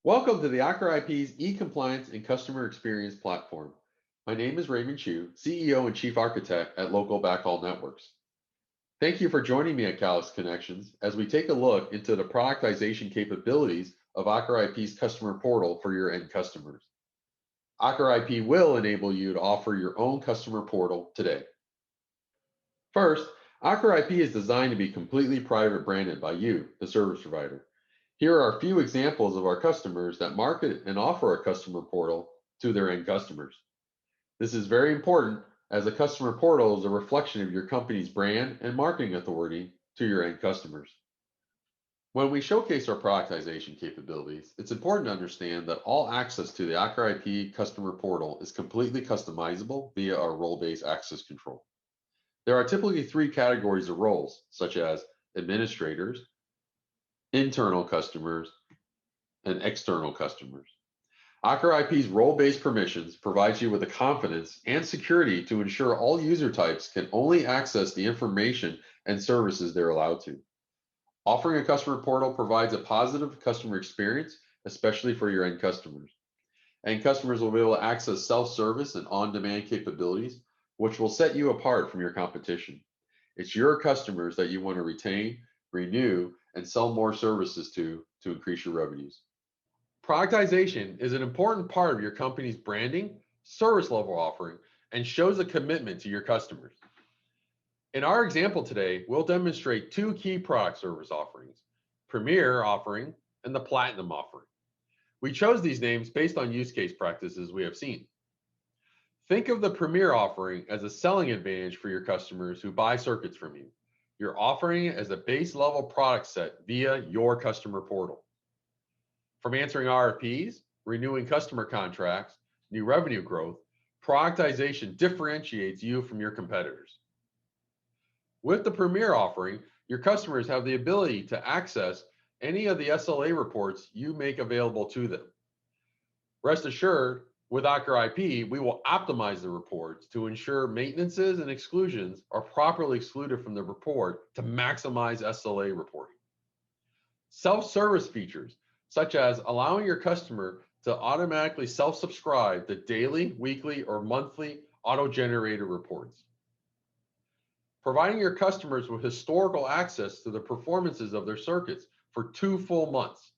Welcome to the OcularIP's e-compliance and customer experience platform. My name is Raymond Chiu, CEO and Chief Architect at Local Backhaul Networks. Thank you for joining me at Calix Connections as we take a look into the productization capabilities of OcularIP's customer portal for your end customers. OcularIP will enable you to offer your own customer portal today. First, OcularIP is designed to be completely private branded by you, the service provider. Here are a few examples of our customers that market and offer a customer portal to their end customers. This is very important as a customer portal is a reflection of your company's brand and marketing authority to your end customers. When we showcase our productization capabilities, it's important to understand that all access to the OcularIP customer portal is completely customizable via our role-based access control. There are typically three categories of roles, such as administrators, internal customers, and external customers. OcularIP's role-based permissions provides you with the confidence and security to ensure all user types can only access the information and services they're allowed to. Offering a customer portal provides a positive customer experience, especially for your end customers. And customers will be able to access self-service and on-demand capabilities, which will set you apart from your competition. It's your customers that you want to retain, renew, and sell more services to increase your revenues. Productization is an important part of your company's branding, service level offering, and shows a commitment to your customers. In our example today, we'll demonstrate two key product service offerings, Premier offering and the Platinum offering. We chose these names based on use case practices we have seen. Think of the Premier offering as a selling advantage for your customers who buy circuits from you. You're offering it as a base level product set via your customer portal. From answering RFPs, renewing customer contracts, new revenue growth, productization differentiates you from your competitors. With the Premier offering, your customers have the ability to access any of the SLA reports you make available to them. Rest assured, with OcularIP, we will optimize the reports to ensure maintenances and exclusions are properly excluded from the report to maximize SLA reporting. Self-service features, such as allowing your customer to automatically self-subscribe to daily, weekly, or monthly auto-generated reports. Providing your customers with historical access to the performances of their circuits for 2 full months.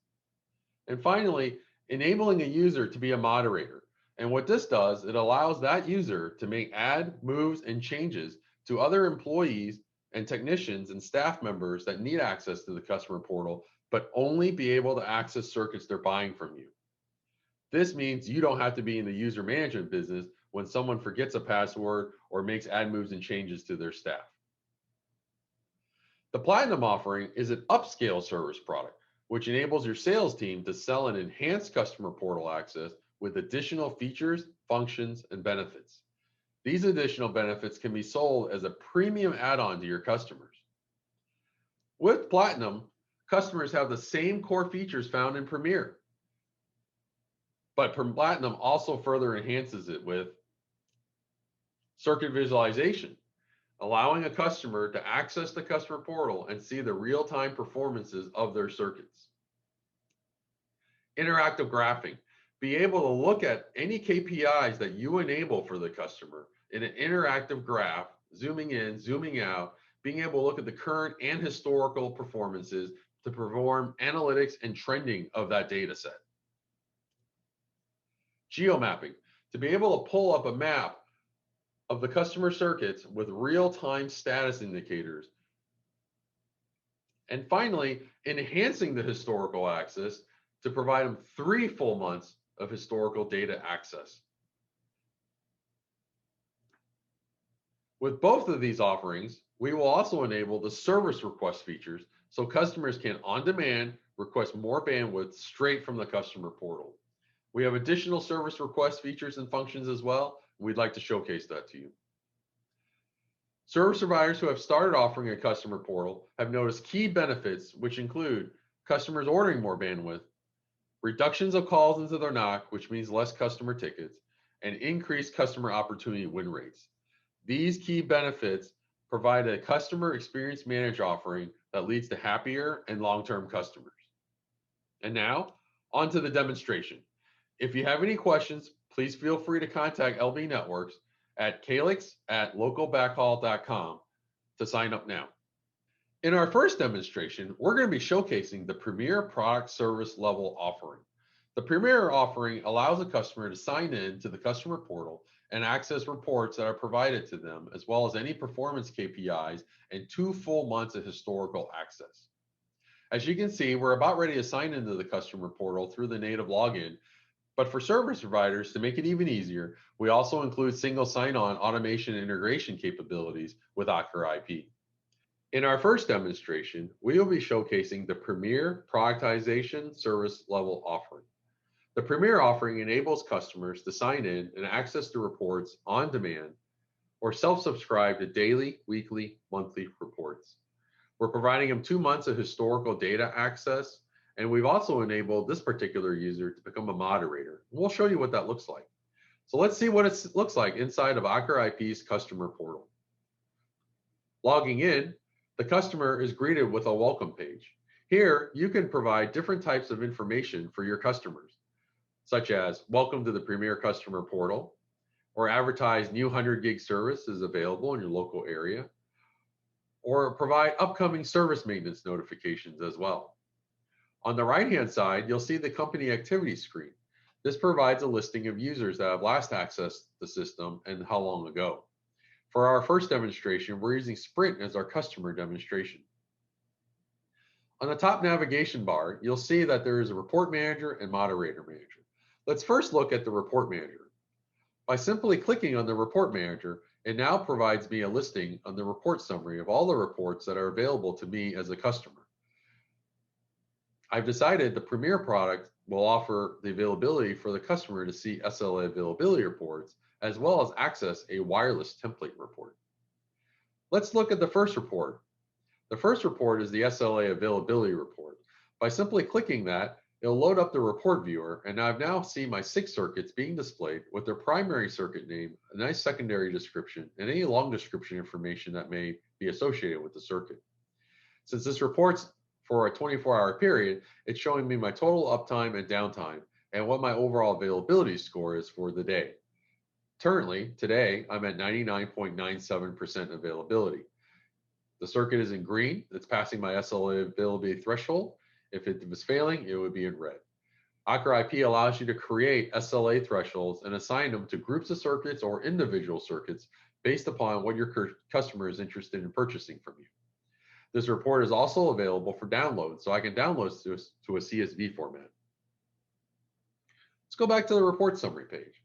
And finally, enabling a user to be a moderator. And what this does, it allows that user to make add, moves, and changes to other employees and technicians and staff members that need access to the customer portal, but only be able to access circuits they're buying from you. This means you don't have to be in the user management business when someone forgets a password or makes add, moves, and changes to their staff. The Platinum offering is an upscale service product, which enables your sales team to sell an enhanced customer portal access with additional features, functions, and benefits. These additional benefits can be sold as a premium add-on to your customers. With Platinum, customers have the same core features found in Premier, but Platinum also further enhances it with circuit visualization, allowing a customer to access the customer portal and see the real-time performances of their circuits. Interactive graphing, be able to look at any KPIs that you enable for the customer in an interactive graph, zooming in, zooming out, being able to look at the current and historical performances to perform analytics and trending of that data set. Geomapping, to be able to pull up a map of the customer circuits with real-time status indicators. And finally, enhancing the historical access to provide them 3 full months of historical data access. With both of these offerings, we will also enable the service request features so customers can on demand request more bandwidth straight from the customer portal. We have additional service request features and functions as well. We'd like to showcase that to you. Service providers who have started offering a customer portal have noticed key benefits, which include customers ordering more bandwidth, reductions of calls into their NOC, which means less customer tickets, and increased customer opportunity win rates. These key benefits provide a customer experience managed offering that leads to happier and long-term customers. And now, On to the demonstration. If you have any questions, please feel free to contact LB Networks at calix@localbackhaul.com to sign up now. In our first demonstration, we're going to be showcasing the Premier product service level offering. The Premier offering allows a customer to sign in to the customer portal and access reports that are provided to them, as well as any performance KPIs and 2 full months of historical access. As you can see, we're about ready to sign into the customer portal through the native login, but for service providers, to make it even easier, we also include single sign-on automation and integration capabilities with OcularIP. In our first demonstration, we will be showcasing the Premier Productization Service Level offering. The Premier offering enables customers to sign in and access the reports on demand or self-subscribe to daily, weekly, monthly reports. We're providing them 2 months of historical data access, and we've also enabled this particular user to become a moderator. We'll show you what that looks like. So let's see what it looks like inside of OcularIP's customer portal. Logging in, the customer is greeted with a welcome page. Here, you can provide different types of information for your customers, such as welcome to the Premier Customer Portal, or advertise new 100 gig services available in your local area, or provide upcoming service maintenance notifications as well. On the right-hand side, you'll see the company activity screen. This provides a listing of users that have last accessed the system and how long ago. For our first demonstration, we're using Sprint as our customer demonstration. On the top navigation bar, you'll see that there is a report manager and moderator manager. Let's first look at the report manager. By simply clicking on the report manager, it now provides me a listing on the report summary of all the reports that are available to me as a customer. I've decided the Premier product will offer the availability for the customer to see SLA availability reports, as well as access a wireless template report. Let's look at the first report. The first report is the SLA availability report. By simply clicking that, it'll load up the report viewer, and I've now seen my 6 circuits being displayed with their primary circuit name, a nice secondary description, and any long description information that may be associated with the circuit. Since this report's for a 24-hour period, it's showing me my total uptime and downtime and what my overall availability score is for the day. Currently, today, I'm at 99.97% availability. The circuit is in green. It's passing my SLA availability threshold. If it was failing, it would be in red. OcularIP allows you to create SLA thresholds and assign them to groups of circuits or individual circuits based upon what your customer is interested in purchasing from you. This report is also available for download, so I can download to a CSV format. Let's go back to the report summary page.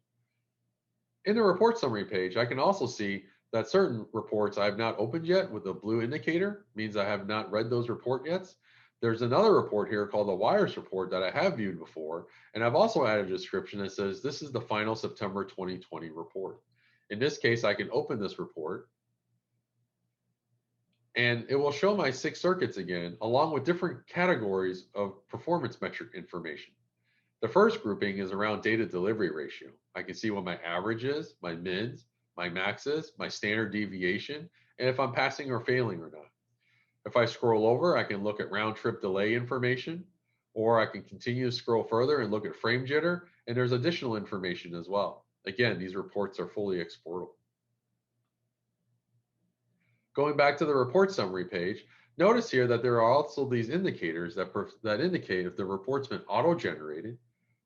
In the report summary page, I can also see that certain reports I have not opened yet with a blue indicator, means I have not read those reports yet. There's another report here called the Wires report that I have viewed before, and I've also added a description that says this is the final September 2020 report. In this case, I can open this report, and it will show my 6 circuits again, along with different categories of performance metric information. The first grouping is around data delivery ratio. I can see what my average is, my mids, my maxes, my standard deviation, and if I'm passing or failing or not. If I scroll over, I can look at round trip delay information, or I can continue to scroll further and look at frame jitter, and there's additional information as well. Again, these reports are fully exportable. Going back to the report summary page, notice here that there are also these indicators that indicate if the report's been auto-generated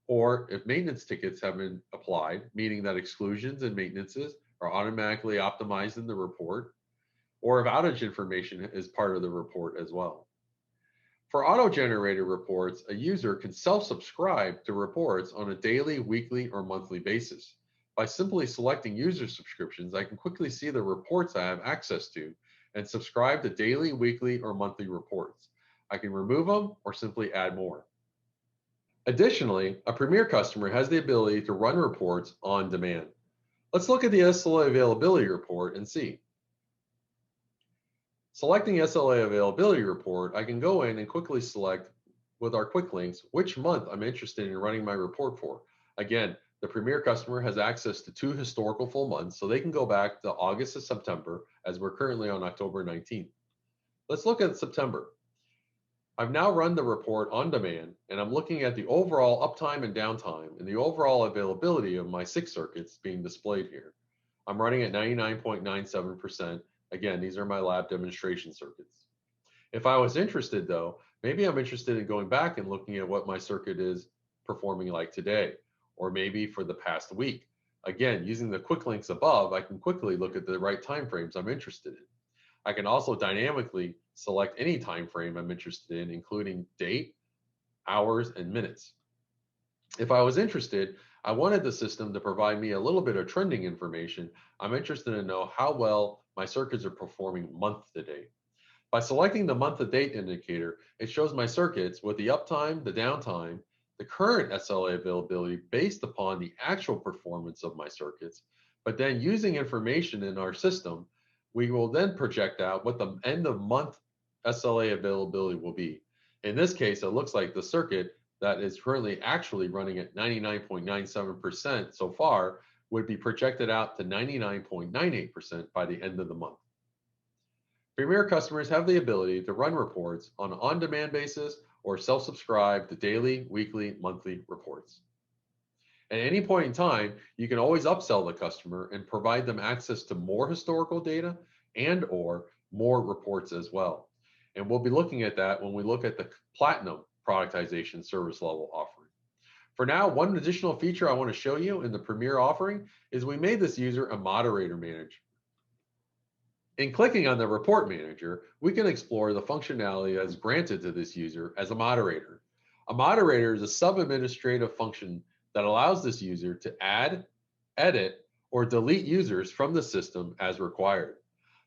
or if maintenance tickets have been applied, meaning that exclusions and maintenances are automatically optimized in the report, or if outage information is part of the report as well. For auto-generated reports, a user can self-subscribe to reports on a daily, weekly, or monthly basis. By simply selecting user subscriptions, I can quickly see the reports I have access to and subscribe to daily, weekly, or monthly reports. I can remove them or simply add more. Additionally, a Premier customer has the ability to run reports on demand. Let's look at the SLA availability report and see. Selecting SLA availability report, I can go in and quickly select with our quick links which month I'm interested in running my report for. Again, the Premier customer has access to 2 historical full months, so they can go back to August to September, as we're currently on October 19th. Let's look at September. I've now run the report on demand, and I'm looking at the overall uptime and downtime and the overall availability of my 6 circuits being displayed here. I'm running at 99.97%. Again, these are my lab demonstration circuits. If I was interested though, maybe I'm interested in going back and looking at what my circuit is performing like today, or maybe for the past week. Again, using the quick links above, I can quickly look at the right timeframes I'm interested in. I can also dynamically select any time frame I'm interested in, including date, hours, and minutes. If I was interested, I wanted the system to provide me a little bit of trending information. I'm interested to know how well my circuits are performing month to date. By selecting the month to date indicator, it shows my circuits with the uptime, the downtime, the current SLA availability based upon the actual performance of my circuits. But then using information in our system, we will then project out what the end of month SLA availability will be. In this case, it looks like the circuit that is currently actually running at 99.97% so far would be projected out to 99.98% by the end of the month. Premier customers have the ability to run reports on an on-demand basis or self-subscribe to daily, weekly, monthly reports. At any point in time, you can always upsell the customer and provide them access to more historical data and or more reports as well. And we'll be looking at that when we look at the Platinum Productization service level offering. For now, one additional feature I want to show you in the Premier offering is we made this user a moderator manager. In clicking on the Report Manager, we can explore the functionality that is granted to this user as a moderator. A moderator is a sub-administrative function that allows this user to add, edit, or delete users from the system as required.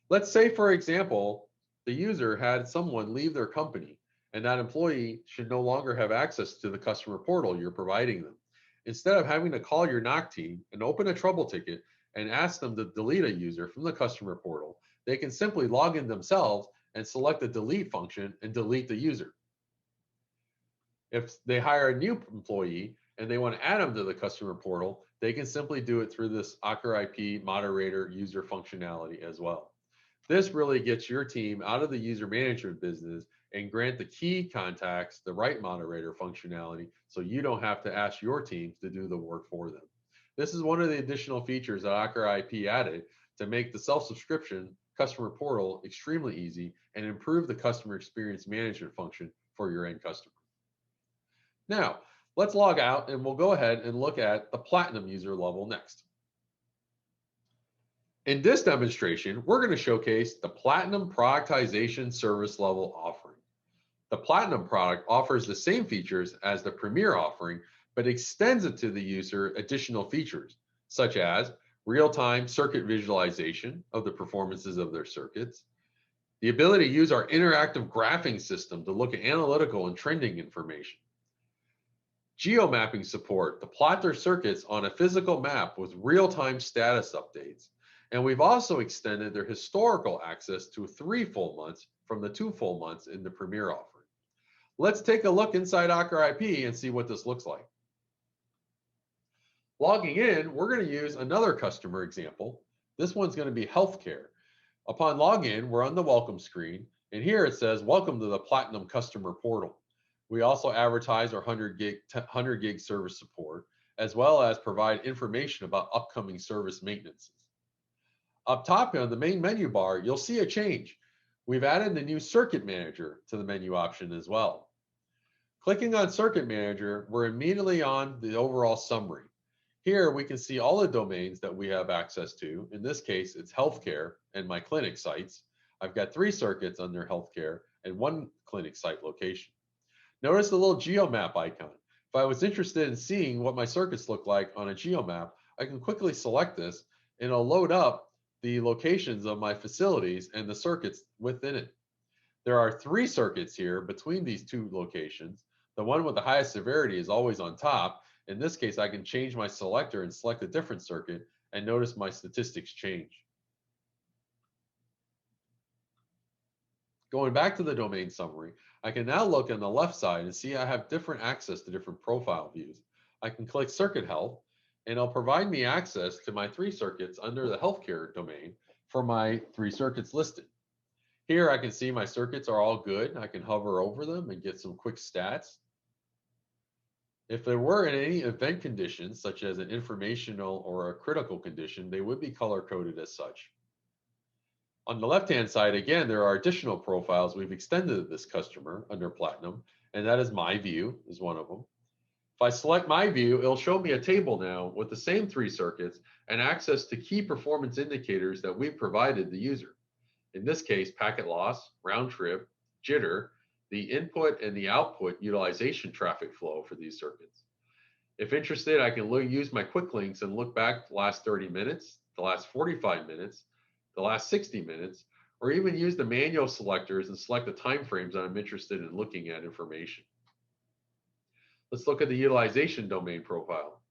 Let's say, for example, the user had someone leave their company, and that employee should no longer have access to the customer portal you're providing them. Instead of having to call your NOC team and open a trouble ticket and ask them to delete a user from the customer portal, they can simply log in themselves and select the delete function and delete the user. If they hire a new employee and they want to add them to the customer portal, they can simply do it through this OcularIP moderator user functionality as well. This really gets your team out of the user management business and grant the key contacts the right moderator functionality so you don't have to ask your teams to do the work for them. This is one of the additional features that OcularIP added to make the self-subscription customer portal extremely easy and improve the customer experience management function for your end customer. Now, let's log out and we'll go ahead and look at the Platinum user level next. In this demonstration, we're going to showcase the Platinum Productization service level offering. The Platinum product offers the same features as the Premier offering, but extends it to the user additional features, such as real-time circuit visualization of the performances of their circuits, the ability to use our interactive graphing system to look at analytical and trending information, geomapping support to plot their circuits on a physical map with real-time status updates, and we've also extended their historical access to 3 full months from the 2 full months in the Premier offering. Let's take a look inside OcularIP and see what this looks like. Logging in, we're going to use another customer example. This one's going to be healthcare. Upon login, we're on the welcome screen, and here it says, "Welcome to the Platinum Customer Portal." We also advertise our 100 gig service support, as well as provide information about upcoming service maintenances. Up top on the main menu bar, you'll see a change. We've added the new Circuit Manager to the menu option as well. Clicking on Circuit Manager, we're immediately on the overall summary. Here we can see all the domains that we have access to. In this case, it's healthcare and my clinic sites. I've got 3 circuits under healthcare and 1 clinic site location. Notice the little geomap icon. If I was interested in seeing what my circuits look like on a geomap, I can quickly select this and it'll load up the locations of my facilities and the circuits within it. There are 3 circuits here between these 2 locations. The one with the highest severity is always on top. In this case, I can change my selector and select a different circuit and notice my statistics change. Going back to the domain summary, I can now look on the left side and see I have different access to different profile views. I can click Circuit Health, and it'll provide me access to my 3 circuits under the healthcare domain for my 3 circuits listed. Here I can see my circuits are all good. I can hover over them and get some quick stats. If there were any event conditions, such as an informational or a critical condition, they would be color-coded as such. On the left-hand side, again, there are additional profiles we've extended to this customer under Platinum, and that is My View is one of them. If I select My View, it'll show me a table now with the same 3 circuits and access to key performance indicators that we've provided the user. In this case, packet loss, round trip, jitter, the input and the output utilization traffic flow for these circuits. If interested, I can use my quick links and look back the last 30 minutes, the last 45 minutes, the last 60 minutes, or even use the manual selectors and select the time frames that I'm interested in looking at information. Let's look at the utilization domain profile.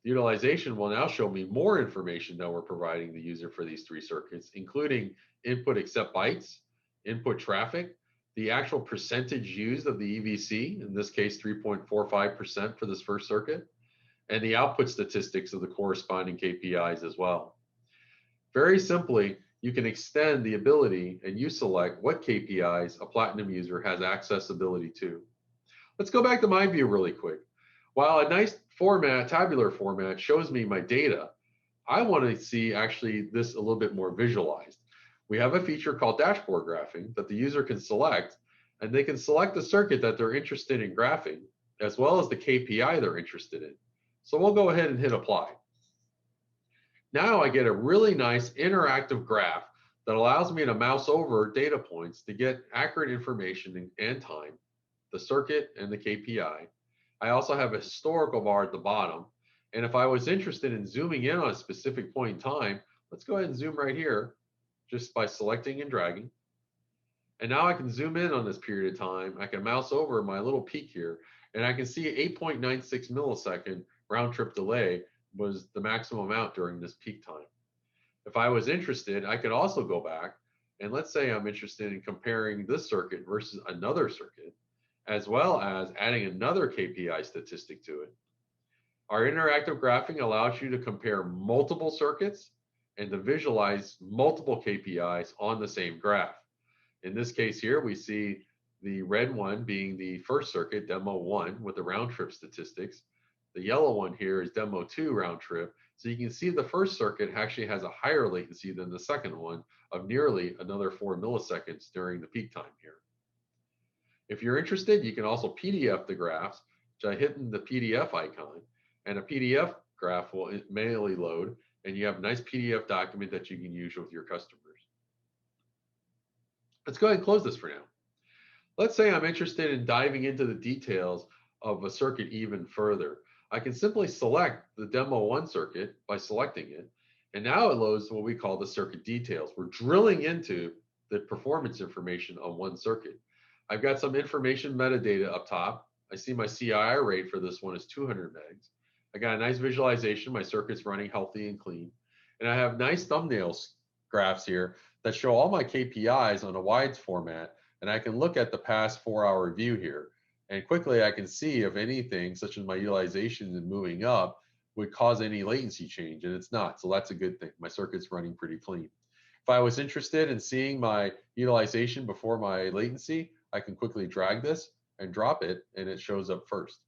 The utilization will now show me more information that we're providing the user for these 3 circuits, including input accept bytes, input traffic, the actual percentage used of the EVC, in this case 3.45% for this first circuit, and the output statistics of the corresponding KPIs as well. Very simply, you can extend the ability and you select what KPIs a Platinum user has accessibility to. Let's go back to My View really quick. While a nice format, tabular format, shows me my data, I want to see actually this a little bit more visualized. We have a feature called dashboard graphing that the user can select, and they can select the circuit that they're interested in graphing, as well as the KPI they're interested in. So we'll go ahead and hit apply. Now I get a really nice interactive graph that allows me to mouse over data points to get accurate information and time, the circuit and the KPI. I also have a historical bar at the bottom. And if I was interested in zooming in on a specific point in time, let's go ahead and zoom right here just by selecting and dragging. And now I can zoom in on this period of time. I can mouse over my little peak here, and I can see 8.96 millisecond round trip delay was the maximum amount during this peak time. If I was interested, I could also go back, and let's say I'm interested in comparing this circuit versus another circuit, as well as adding another KPI statistic to it. Our interactive graphing allows you to compare multiple circuits and to visualize multiple KPIs on the same graph. In this case here, we see the red one being the first circuit, demo 1, with the round trip statistics. The yellow one here is demo 2 round trip. So you can see the first circuit actually has a higher latency than the second one of nearly another 4 milliseconds during the peak time here. If you're interested, you can also PDF the graphs by hitting the PDF icon, and a PDF graph will manually load, and you have a nice PDF document that you can use with your customers. Let's go ahead and close this for now. Let's say I'm interested in diving into the details of a circuit even further. I can simply select the demo 1 circuit by selecting it, and now it loads what we call the circuit details. We're drilling into the performance information on one circuit. I've got some information metadata up top. I see my CII rate for this one is 200 megs. I got a nice visualization. My circuit's running healthy and clean. And I have nice thumbnails graphs here that show all my KPIs on a wides format. And I can look at the past 4-hour view here. And quickly I can see if anything, such as my utilization is moving up, would cause any latency change. And it's not. So that's a good thing. My circuit's running pretty clean. If I was interested in seeing my utilization before my latency, I can quickly drag this and drop it, and it shows up first.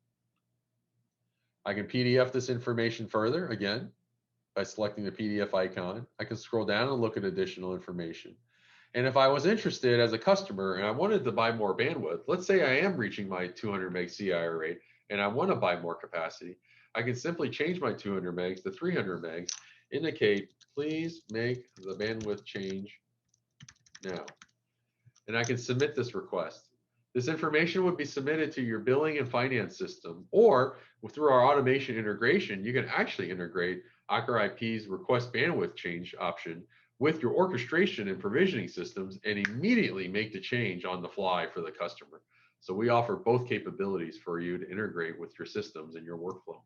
I can PDF this information further, again, by selecting the PDF icon. I can scroll down and look at additional information. And if I was interested as a customer and I wanted to buy more bandwidth, let's say I am reaching my 200 meg CII rate and I want to buy more capacity, I can simply change my 200 megs to 300 megs, indicate, please make the bandwidth change now. And I can submit this request. This information would be submitted to your billing and finance system, or through our automation integration, you can actually integrate OcularIP's request bandwidth change option with your orchestration and provisioning systems and immediately make the change on the fly for the customer. So we offer both capabilities for you to integrate with your systems and your workflow.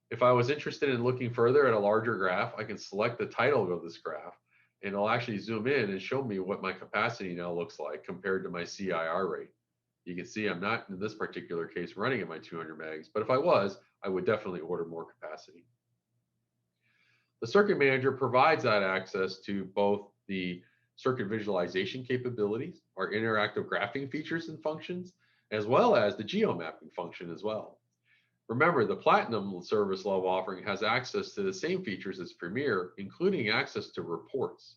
If I was interested in looking further at a larger graph, I can select the title of this graph, and it'll actually zoom in and show me what my capacity now looks like compared to my CIR rate. You can see I'm not, in this particular case, running at my 200 megs, but if I was, I would definitely order more capacity. The circuit manager provides that access to both the circuit visualization capabilities, our interactive graphing features and functions, as well as the geomapping function as well. Remember, the Platinum service level offering has access to the same features as Premier, including access to reports.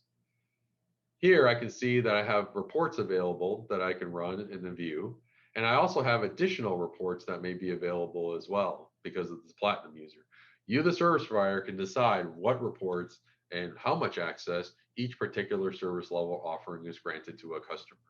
Here I can see that I have reports available that I can run in the view, and I also have additional reports that may be available as well because of this Platinum user. You, the service provider, can decide what reports and how much access each particular service level offering is granted to a customer.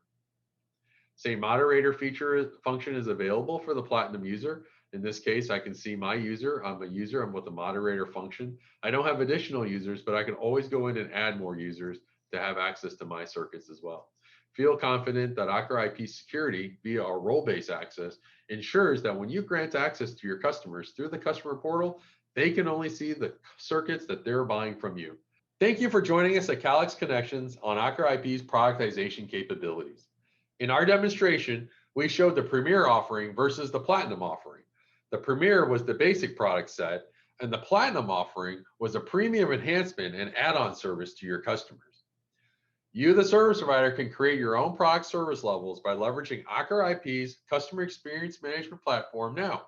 Same moderator feature function is available for the Platinum user. In this case, I can see my user. I'm a user. I'm with the moderator function. I don't have additional users, but I can always go in and add more users to have access to my circuits as well. Feel confident that OcularIP security via our role-based access ensures that when you grant access to your customers through the customer portal, they can only see the circuits that they're buying from you. Thank you for joining us at Calix Connections on OcularIP's productization capabilities. In our demonstration, we showed the Premier offering versus the Platinum offering. The Premier was the basic product set, and the Platinum offering was a premium enhancement and add-on service to your customers. You, the service provider, can create your own product service levels by leveraging OcularIP's Customer Experience Management Platform now.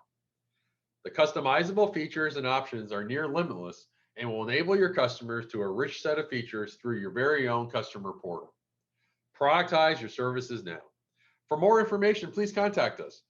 The customizable features and options are near limitless and will enable your customers to a rich set of features through your very own customer portal. Productize your services now. For more information, please contact us.